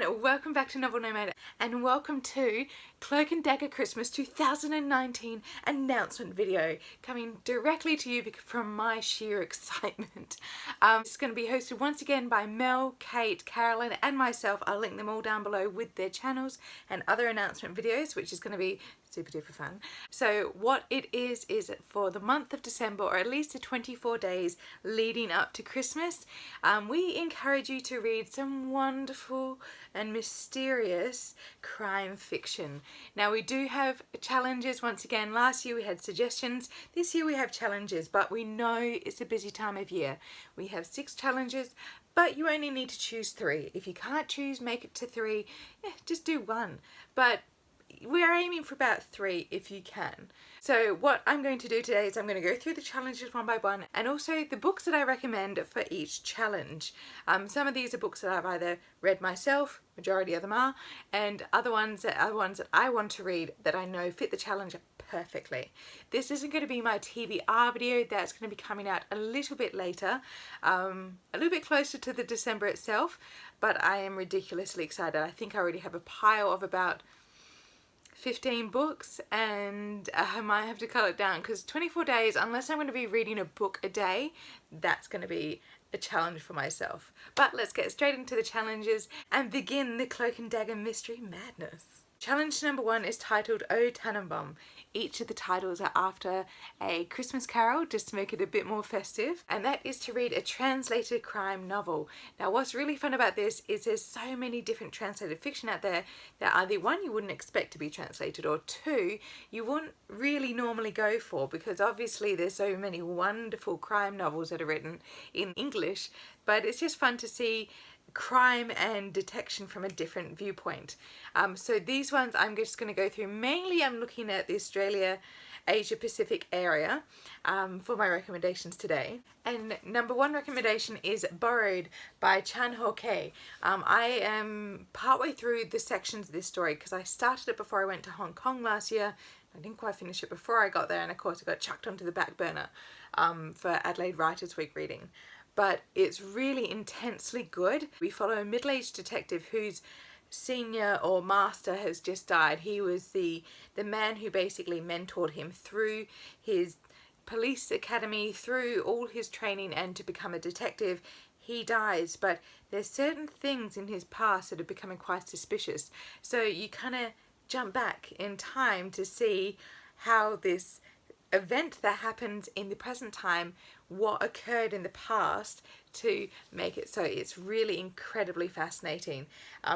welcome back to Novel Nomad and welcome to Cloak and Dagger Christmas 2019 announcement video coming directly to you from my sheer excitement. It's going to be hosted once again by Mel, Kate, Carolyn and myself. I'll link them all down below with their channels and other announcement videos, which is going to be super duper fun. So what it is for the month of December, or at least the 24 days leading up to Christmas, we encourage you to read some wonderful and mysterious crime fiction. Now we do have challenges once again. Last year we had suggestions, this year we have challenges, but we know it's a busy time of year. We have 6 challenges, but you only need to choose 3. If you can't choose, make it to 3, just do 1. But we're aiming for about 3 if you can. So what I'm going to do today is I'm going to go through the challenges one by one, and also the books that I recommend for each challenge. Some of these are books that I've either read myself, majority of them are, and other ones that I want to read that I know fit the challenge perfectly. This isn't going to be my TBR video. That's going to be coming out a little bit later, a little bit closer to the December itself, but I am ridiculously excited. I think I already have a pile of about 15 books, and I might have to cut it down because 24 days, unless I'm going to be reading a book a day, that's going to be a challenge for myself. But let's get straight into the challenges and begin the Cloak and Dagger Mystery Madness. Challenge number 1 is titled O Tannenbaum. Each of the titles are after a Christmas carol, just to make it a bit more festive, and that is to read a translated crime novel. Now what's really fun about this is there's so many different translated fiction out there that either 1, you wouldn't expect to be translated, or 2, you wouldn't really normally go for, because obviously there's so many wonderful crime novels that are written in English, but it's just fun to see crime and detection from a different viewpoint. So these ones I'm just going to go through. Mainly I'm looking at the Australia, Asia Pacific area for my recommendations today. And number 1 recommendation is Borrowed by Chan Ho Kei. I am partway through the sections of this story because I started it before I went to Hong Kong last year. I didn't quite finish it before I got there, and of course I got chucked onto the back burner for Adelaide Writers Week reading. But it's really intensely good. We follow a middle-aged detective whose senior or master has just died. He was the man who basically mentored him through his police academy, through all his training and to become a detective. He dies, but there's certain things in his past that are becoming quite suspicious. So you kind of jump back in time to see how this event that happens in the present time, what occurred in the past, to make it so it's really incredibly fascinating.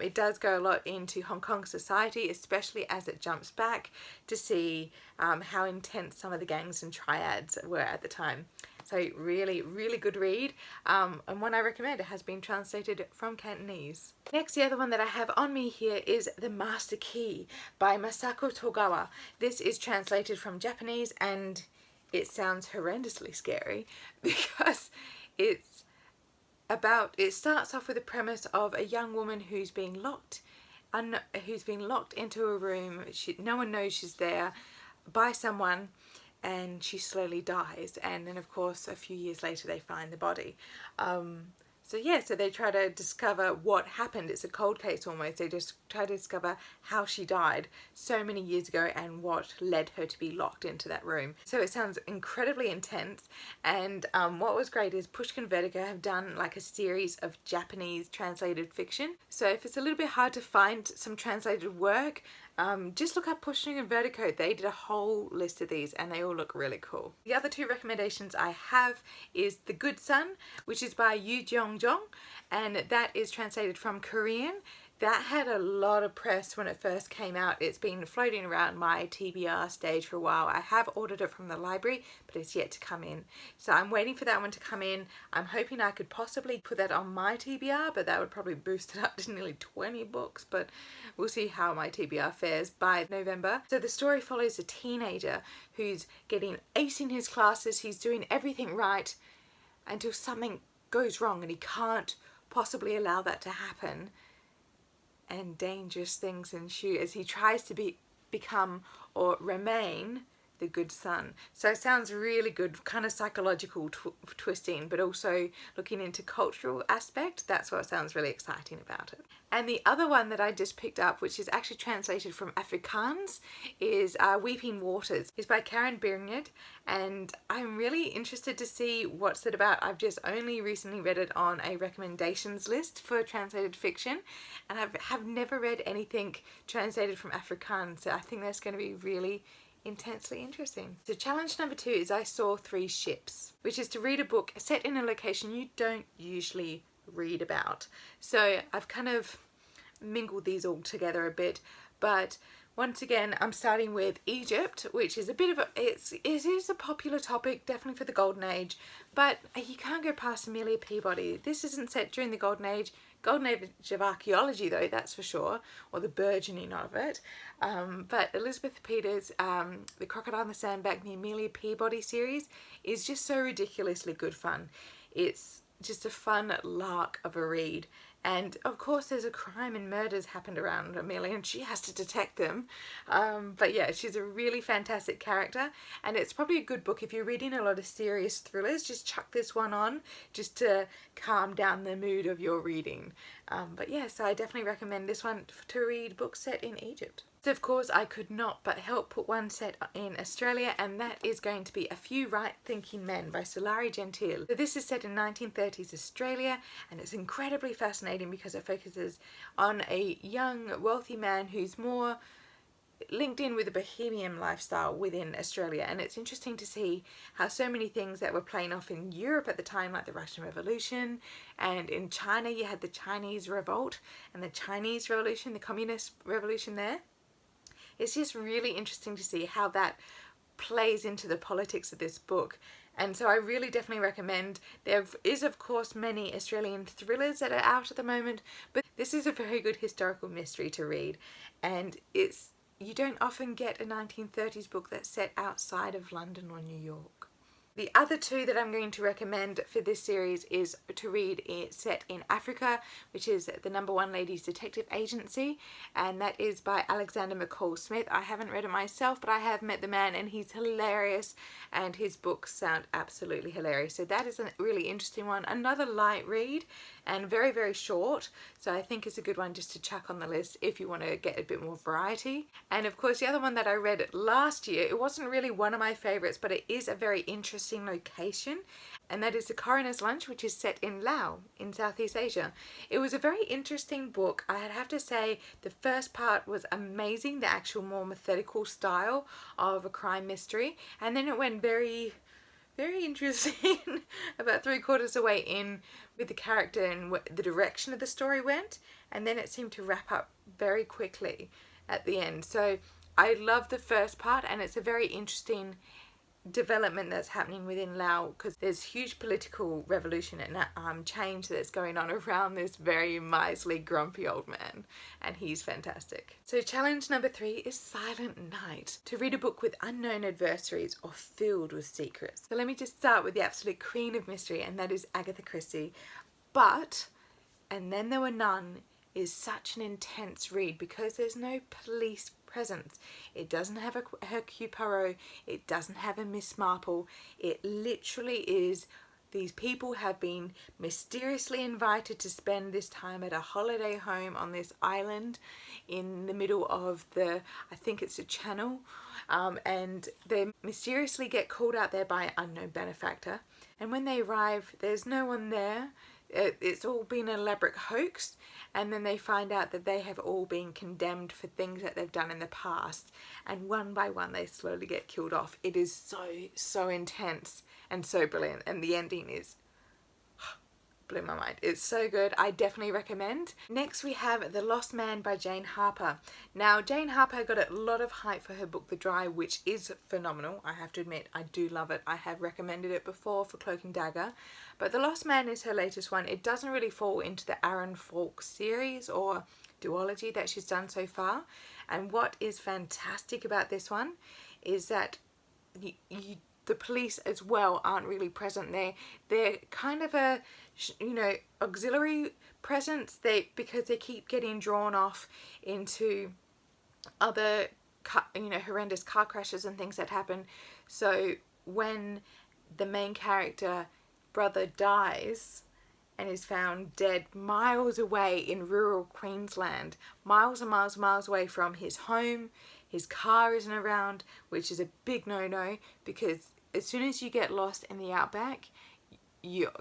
It does go a lot into Hong Kong society, especially as it jumps back to see how intense some of the gangs and triads were at the time. So really, really good read, and one I recommend. It has been translated from Cantonese. Next, the other one that I have on me here is The Master Key by Masako Togawa. This is translated from Japanese, and it sounds horrendously scary because it starts off with the premise of a young woman who's being locked into a room. No one knows she's there, by someone, and she slowly dies, and then of course a few years later they find the body. So they try to discover what happened. It's a cold case almost. They just try to discover how she died so many years ago and what led her to be locked into that room. So it sounds incredibly intense, and what was great is Pushkin Vertigo have done like a series of Japanese translated fiction. So if it's a little bit hard to find some translated work, just look up Pushkin and Vertigo. They did a whole list of these and they all look really cool. The other 2 recommendations I have is The Good Son, which is by Yu Jeong-jong, and that is translated from Korean. That had a lot of press when it first came out. It's been floating around my TBR stage for a while. I have ordered it from the library, but it's yet to come in. So I'm waiting for that one to come in. I'm hoping I could possibly put that on my TBR, but that would probably boost it up to nearly 20 books, but we'll see how my TBR fares by November. So the story follows a teenager who's acing his classes. He's doing everything right until something goes wrong and he can't possibly allow that to happen. And dangerous things ensue as he tries to become or remain the good son. So it sounds really good, kind of psychological twisting, but also looking into cultural aspect. That's what sounds really exciting about it. And the other one that I just picked up, which is actually translated from Afrikaans, is Weeping Waters. It's by Karen Bernard, and I'm really interested to see what's it about. I've just only recently read it on a recommendations list for translated fiction, and I have never read anything translated from Afrikaans, so I think that's going to be really intensely interesting. So challenge number 2 is I Saw 3 Ships, which is to read a book set in a location you don't usually read about. So I've kind of mingled these all together a bit, but once again I'm starting with Egypt, which is a bit of a, it is a popular topic definitely for the Golden Age, but you can't go past Amelia Peabody. This isn't set during the Golden Age of archaeology though, that's for sure, or the burgeoning of it, but Elizabeth Peters' The Crocodile and the Sandbag, the Amelia Peabody series, is just so ridiculously good fun. It's just a fun lark of a read, and of course there's a crime and murders happened around Amelia and she has to detect them, but yeah, she's a really fantastic character, and it's probably a good book if you're reading a lot of serious thrillers. Just chuck this one on just to calm down the mood of your reading. But yeah, so I definitely recommend this one to read, books set in Egypt. So of course I could not but help put one set in Australia, and that is going to be A Few Right Thinking Men by Sulari Gentile. So this is set in 1930s Australia, and it's incredibly fascinating because it focuses on a young wealthy man who's more linked in with a bohemian lifestyle within Australia, and it's interesting to see how so many things that were playing off in Europe at the time, like the Russian Revolution, and in China you had the Chinese Revolt and the Chinese Revolution, the Communist Revolution there. It's just really interesting to see how that plays into the politics of this book. And so I really definitely recommend. There is of course many Australian thrillers that are out at the moment, but this is a very good historical mystery to read, and you don't often get a 1930s book that's set outside of London or New York. The other two that I'm going to recommend for this series is to read it set in Africa, which is The Number One Ladies Detective Agency, and that is by Alexander McCall Smith. I haven't read it myself, but I have met the man and he's hilarious, and his books sound absolutely hilarious. So that is a really interesting one. Another light read and very, very short, so I think it's a good one just to chuck on the list if you want to get a bit more variety. And of course the other one that I read last year, it wasn't really one of my favourites, but it is a very interesting location, and that is The Coroner's Lunch, which is set in Laos in Southeast Asia. It was a very interesting book. I'd have to say the first part was amazing, the actual more methodical style of a crime mystery, and then it went very interesting about 3/4 away in with the character and the direction of the story went, and then it seemed to wrap up very quickly at the end. So I love the first part, and it's a very interesting development that's happening within Laos, because there's huge political revolution and change that's going on around this very miserly, grumpy old man, and he's fantastic. So challenge number 3 is Silent Night, to read a book with unknown adversaries or filled with secrets. So let me just start with the absolute queen of mystery, and that is Agatha Christie. But And Then There Were None is such an intense read because there's no police presence. It doesn't have a Hercule Poirot, it doesn't have a Miss Marple. It literally is, these people have been mysteriously invited to spend this time at a holiday home on this island in the middle of I think it's a channel, and they mysteriously get called out there by an unknown benefactor, and when they arrive there's no one there. It's all been an elaborate hoax, and then they find out that they have all been condemned for things that they've done in the past, and one by one they slowly get killed off. It is so intense and so brilliant, and the ending is blew my mind. It's so good. I definitely recommend. Next we have The Lost Man by Jane Harper. Now Jane Harper got a lot of hype for her book The Dry, which is phenomenal. I have to admit, I do love it. I have recommended it before for Cloak and Dagger, but The Lost Man is her latest one. It doesn't really fall into the Aaron Falk series or duology that she's done so far, and what is fantastic about this one is that the police as well aren't really present there. They're kind of a, auxiliary presence, because they keep getting drawn off into other horrendous car crashes and things that happen. So when the main character brother dies and is found dead miles away in rural Queensland, miles and miles and miles away from his home, his car isn't around, which is a big no-no, because as soon as you get lost in the outback, you're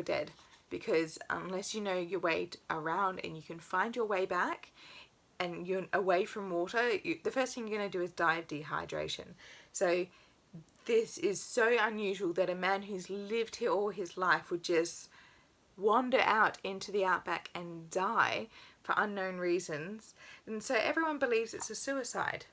dead, because unless you know your way around and you can find your way back and you're away from water, the first thing you're going to do is die of dehydration. So this is so unusual that a man who's lived here all his life would just wander out into the outback and die for unknown reasons. And so everyone believes it's a suicide,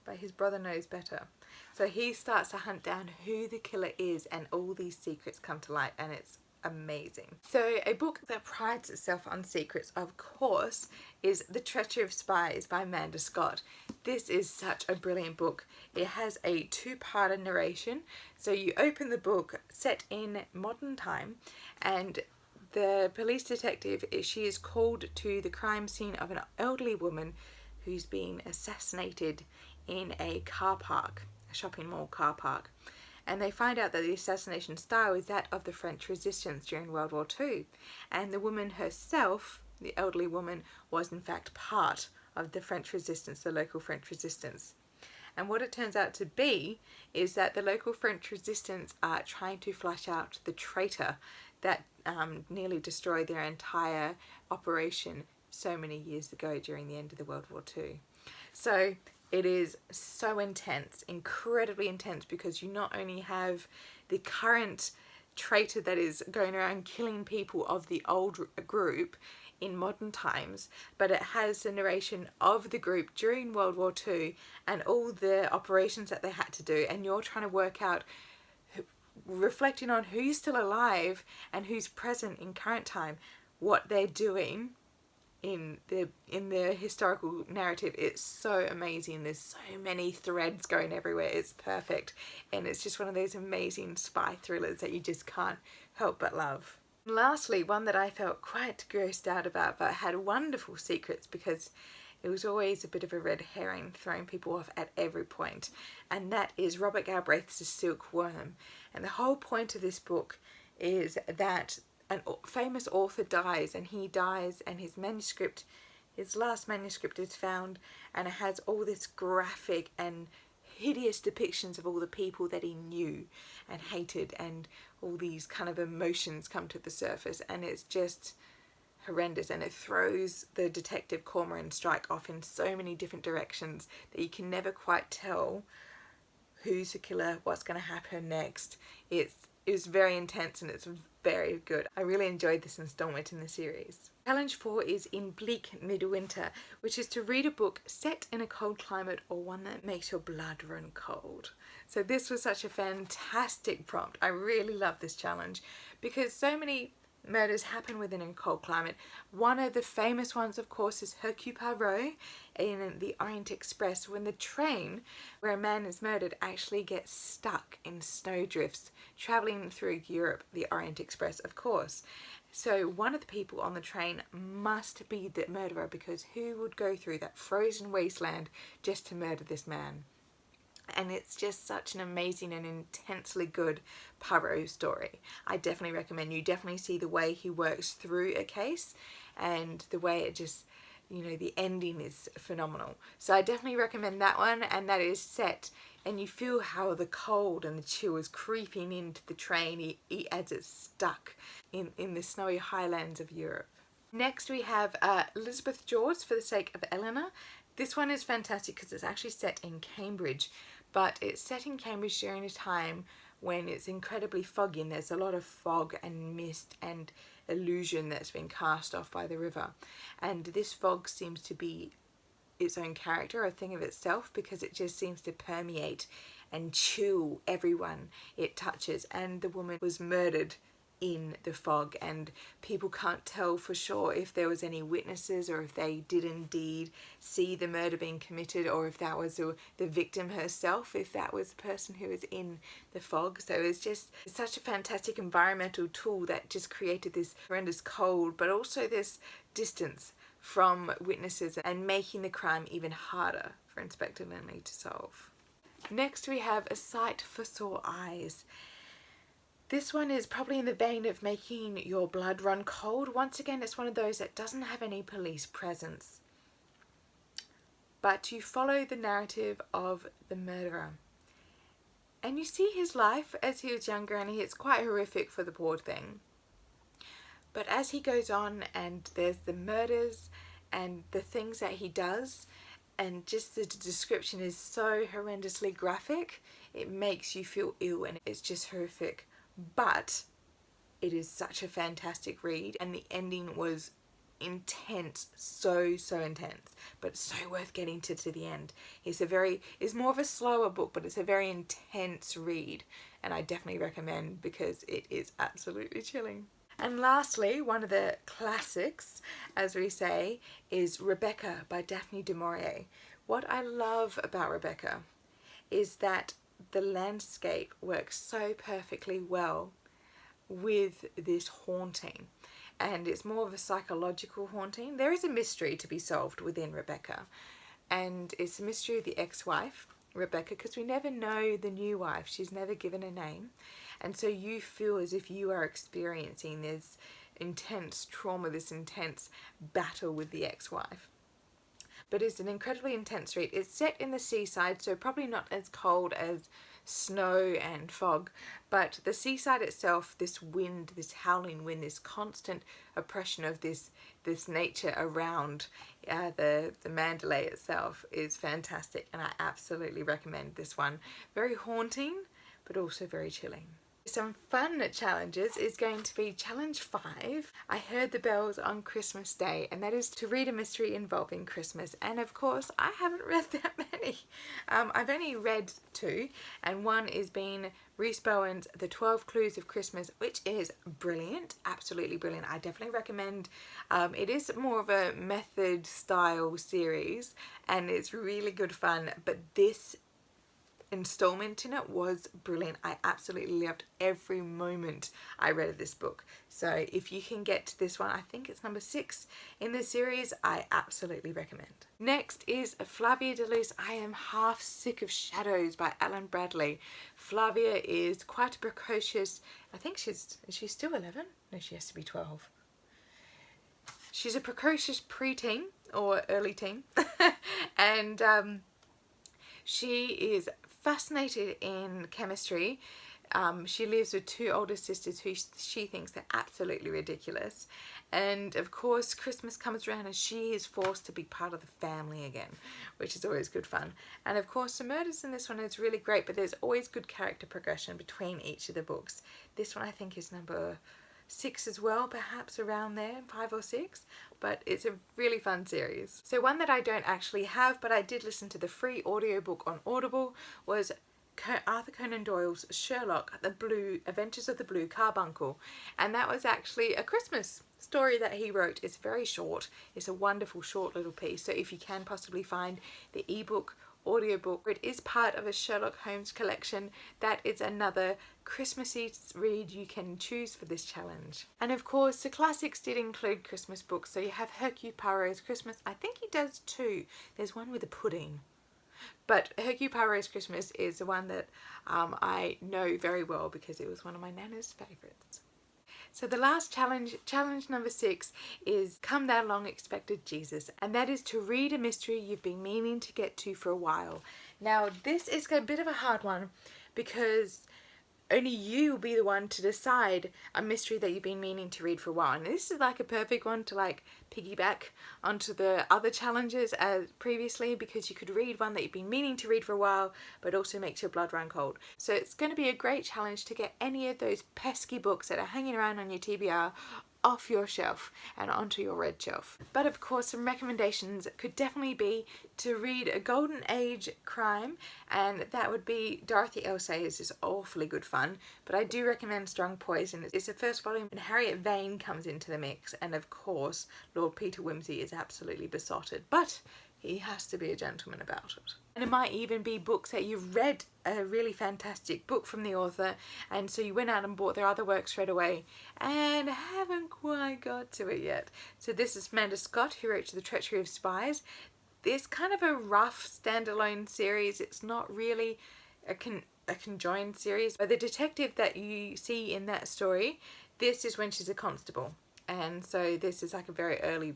but his brother knows better. So he starts to hunt down who the killer is, and all these secrets come to light, and it's amazing. So a book that prides itself on secrets, of course, is The Treachery of Spies by Amanda Scott. This is such a brilliant book. It has a two-parter narration. So you open the book set in modern time, and the police detective, she is called to the crime scene of an elderly woman who's been assassinated in a car park, a shopping mall car park. And they find out that the assassination style is that of the French resistance during World War II. And the woman herself, the elderly woman, was in fact part of the French resistance, the local French resistance. And what it turns out to be is that the local French resistance are trying to flush out the traitor that nearly destroyed their entire operation so many years ago during the end of the World War II. So it is so intense, incredibly intense, because you not only have the current traitor that is going around killing people of the old group in modern times, but it has the narration of the group during World War II and all the operations that they had to do, and you're trying to work out, reflecting on who's still alive and who's present in current time, what they're doing in the historical narrative. It's so amazing. There's so many threads going everywhere. It's perfect, and it's just one of those amazing spy thrillers that you just can't help but love. And lastly, one that I felt quite grossed out about but had wonderful secrets, because it was always a bit of a red herring throwing people off at every point, and that is Robert Galbraith's Silkworm. And the whole point of this book is that a famous author dies, and his manuscript, his last manuscript, is found, and it has all this graphic and hideous depictions of all the people that he knew and hated, and all these kind of emotions come to the surface, and it's just horrendous, and it throws the detective Cormoran strike off in so many different directions that you can never quite tell who's the killer, what's going to happen next. It was very intense, and it's very good. I really enjoyed this installment in the series. Challenge 4 is In Bleak Midwinter, which is to read a book set in a cold climate or one that makes your blood run cold. So this was such a fantastic prompt. I really love this challenge because so many murders happen within a cold climate. One of the famous ones, of course, is Hercule Poirot in the Orient Express, when the train where a man is murdered actually gets stuck in snowdrifts traveling through Europe, the Orient Express, of course. So one of the people on the train must be the murderer, because who would go through that frozen wasteland just to murder this man? And it's just such an amazing and intensely good Poirot story. I definitely recommend. You definitely see the way he works through a case, and the way it just, you know, the ending is phenomenal. So I definitely recommend that one, and that is set, and you feel how the cold and the chill is creeping into the train as it's stuck in the snowy highlands of Europe. Next we have Elizabeth George, For the Sake of Eleanor. This one is fantastic because it's actually set in Cambridge, but it's set in Cambridge during a time when it's incredibly foggy, and there's a lot of fog and mist and illusion that's been cast off by the river. And this fog seems to be its own character, a thing of itself, because it just seems to permeate and chill everyone it touches. And the woman was murdered in the fog, and people can't tell for sure if there was any witnesses, or if they did indeed see the murder being committed, or if that was the victim herself, if that was the person who was in the fog. So it's just such a fantastic environmental tool that just created this horrendous cold, but also this distance from witnesses and making the crime even harder for Inspector Lindley to solve. Next we have A Sight for Sore Eyes. This one is probably in the vein of making your blood run cold. Once again, it's one of those that doesn't have any police presence, but you follow the narrative of the murderer. And you see his life as he was younger, and it's quite horrific for the poor thing. But as he goes on and there's the murders and the things that he does, and just the description is so horrendously graphic, it makes you feel ill and it's just horrific. But it is such a fantastic read, and the ending was intense, so intense, but so worth getting to the end. It's more of a slower book, but it's a very intense read, and I definitely recommend because it is absolutely chilling. And lastly, one of the classics, as we say, is Rebecca by Daphne du Maurier. What I love about Rebecca is that the landscape works so perfectly well with this haunting, and it's more of a psychological haunting. There is a mystery to be solved within Rebecca, and it's a mystery of the ex-wife Rebecca, because we never know the new wife. She's never given a name, and so you feel as if you are experiencing this intense trauma, this intense battle with the ex-wife. But it's an incredibly intense read. It's set in the seaside, so probably not as cold as snow and fog, but the seaside itself, this wind, this howling wind, this constant oppression of this nature around the Mandalay itself is fantastic, and I absolutely recommend this one. Very haunting, but also very chilling. Some fun challenges is going to be challenge 5, I Heard the Bells on Christmas Day, and that is to read a mystery involving Christmas. And of course I haven't read that many. I've only read 2, and one is being Rhys Bowen's The 12 Clues of Christmas, which is brilliant, absolutely brilliant. I definitely recommend. It is more of a method style series and it's really good fun, but this installment in it was brilliant. I absolutely loved every moment I read of this book. So if you can get to this one, I think it's number 6 in the series, I absolutely recommend. Next is Flavia de Luce, I Am Half Sick of Shadows by Alan Bradley. Flavia is quite a precocious, I think is she still 11? No, she has to be 12. She's a precocious preteen or early teen and she is fascinated in chemistry. She lives with 2 older sisters who she thinks are absolutely ridiculous, and of course Christmas comes around and she is forced to be part of the family again, which is always good fun. And of course the murders in this one is really great, but there's always good character progression between each of the books. This one I think is number 6 as well, perhaps around there, 5 or 6, but it's a really fun series. So one that I don't actually have, but I did listen to the free audiobook on Audible, was Arthur Conan Doyle's Sherlock, The Adventures of the Blue Carbuncle, and that was actually a Christmas story that he wrote. It's very short, it's a wonderful short little piece, so if you can possibly find the ebook audiobook, it is part of a Sherlock Holmes collection. That is another Christmassy read you can choose for this challenge. And of course the classics did include Christmas books, so you have Hercule Poirot's Christmas. I think he does 2. There's one with a pudding, but Hercule Poirot's Christmas is the one that I know very well because it was one of my Nana's favourites. So the last challenge number 6, is Come Thou Long Expected Jesus, and that is to read a mystery you've been meaning to get to for a while. Now this is a bit of a hard one because only you will be the one to decide a mystery that you've been meaning to read for a while, and this is like a perfect one to like piggyback onto the other challenges as previously, because you could read one that you've been meaning to read for a while but also makes your blood run cold. So it's going to be a great challenge to get any of those pesky books that are hanging around on your TBR off your shelf and onto your red shelf. But of course some recommendations could definitely be to read a golden age crime, and that would be Dorothy L. Sayers is awfully good fun, but I do recommend Strong Poison. It's the first volume and Harriet Vane comes into the mix, and of course Lord Peter Wimsey is absolutely besotted. But he has to be a gentleman about it. And it might even be books that you've read a really fantastic book from the author, and so you went out and bought their other work straight away and haven't quite got to it yet. So this is Amanda Scott, who wrote The Treachery of Spies. It's kind of a rough standalone series. It's not really a conjoined series, but the detective that you see in that story, this is when she's a constable. And so this is like a very early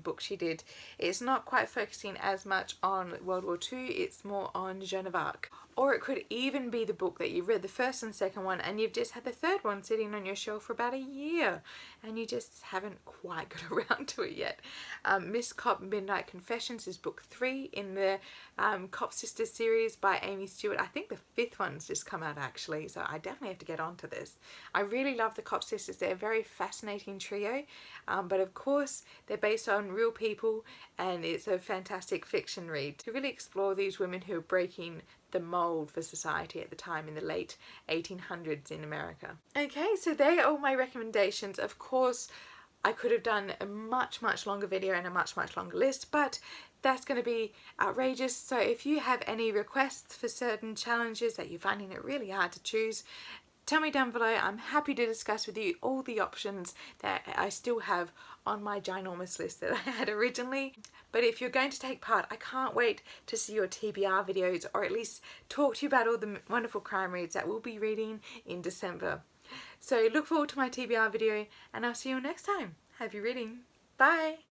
book she did. It's not quite focusing as much on World War II, it's more on Joan of Arc. Or it could even be the book that you've read the first and second one and you've just had the third one sitting on your shelf for about a year and you just haven't quite got around to it yet. Miss Cop Midnight Confessions is book 3 in the Cop Sisters series by Amy Stewart. I think the 5th one's just come out actually, so I definitely have to get onto this. I really love the Cop Sisters. They're a very fascinating trio, but of course they're based on real people and it's a fantastic fiction read to really explore these women who are breaking the mold for society at the time in the late 1800s in America. Okay, so they are all my recommendations. Of course, I could have done a much longer video and a much longer list, but that's going to be outrageous. So if you have any requests for certain challenges that you're finding it really hard to choose, tell me down below. I'm happy to discuss with you all the options that I still have on my ginormous list that I had originally. But if you're going to take part, I can't wait to see your TBR videos, or at least talk to you about all the wonderful crime reads that we'll be reading in December. So look forward to my TBR video and I'll see you next time. Happy reading. Bye!